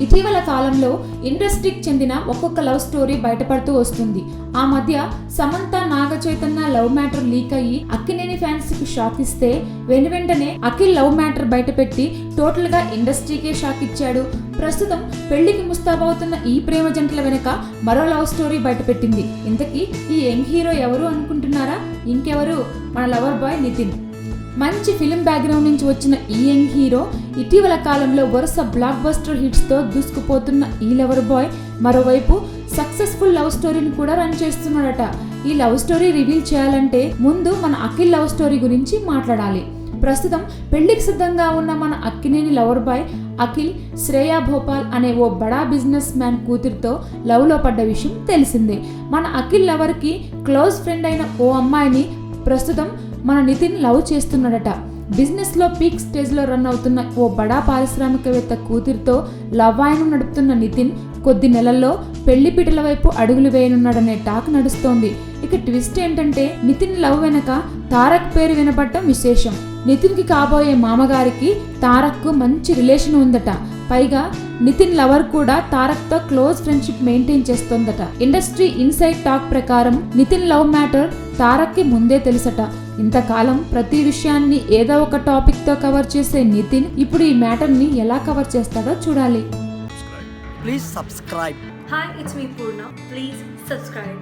ఇటీవల కాలంలో ఇండస్ట్రీకి చెందిన ఒక్కొక్క లవ్ స్టోరీ బయటపడుతూ వస్తుంది. ఆ మధ్య Samantha Naga Chaitanya love matter leak అయ్యి అక్కినేని ఫ్యాన్స్ కి షాక్ ఇస్తే వెంటనే అఖిల్ లవ్ మ్యాటర్ బయటపెట్టి టోటల్ గా ఇండస్ట్రీకే షాక్ ఇచ్చాడు. ప్రస్తుతం పెళ్లికి ముస్తాబవుతున్న ఈ ప్రేమ జంటల వెనుక మరో లవ్ స్టోరీ బయటపెట్టింది. ఇంతకీ ఈ యంగ్ హీరో ఎవరు అనుకుంటున్నారా? ఇంకెవరు, మన లవర్ బాయ్ నితిన్. మంచి ఫిలిం బ్యాక్గ్రౌండ్ నుంచి వచ్చిన ఈ యంగ్ హీరో ఇటీవల కాలంలో వరుస బ్లాక్ బస్టర్ హిట్స్ తో దూసుకుపోతున్న ఈ లవర్ బాయ్ మరోవైపు సక్సెస్ఫుల్ లవ్ స్టోరీని కూడా రన్ చేస్తున్నాడట. ఈ లవ్ స్టోరీ రివీల్ చేయాలంటే ముందు మన అఖిల్ లవ్ స్టోరీ గురించి మాట్లాడాలి. ప్రస్తుతం పెళ్లికి సిద్ధంగా ఉన్న మన అక్కినేని లవర్ బాయ్ అఖిల్ శ్రేయా భోపాల్ అనే ఓ బడా బిజినెస్ మ్యాన్ కూతురితో లవ్ లో పడ్డ విషయం తెలిసిందే. మన అఖిల్ లవర్ కి క్లోజ్ ఫ్రెండ్ అయిన ఓ అమ్మాయిని ప్రస్తుతం మన నితిన్ లవ్ చేస్తున్నాడట. బిజినెస్ లో పీక్ స్టేజ్ లో రన్ అవుతున్న ఓ బడా పారిశ్రామికవేత్త కూతురితో లవ్వాయనం నడుపుతున్న నితిన్ కొద్ది నెలల్లో పెళ్లిపీటల వైపు అడుగులు వేయనున్నాడనే టాక్ నడుస్తోంది. ఇక ట్విస్ట్ ఏంటంటే నితిన్ లవ్ వెనక తారక్ పేరు వినపడటం విశేషం. నితిన్ కి కాబోయే మామగారికి తారక్ కు మంచి రిలేషన్ ఉందట. పైగా నితిన్ లవర్ కూడా తారక్ తో క్లోజ్ ఫ్రెండ్షిప్ మెయింటైన్ చేస్తోందట. ఇండస్ట్రీ ఇన్సైడ్ టాక్ ప్రకారం నితిన్ లవ్ మ్యాటర్ తారక్ కి ముందే తెలుసట. ఇంతకాలం ప్రతి విషయాన్ని ఏదో ఒక టాపిక్ తో కవర్ చేసే నితిన్ ఇప్పుడు ఈ మ్యాటర్ ని ఎలా కవర్ చేస్తాడో చూడాలి. Please subscribe. Hi, it's me Purna. Please subscribe.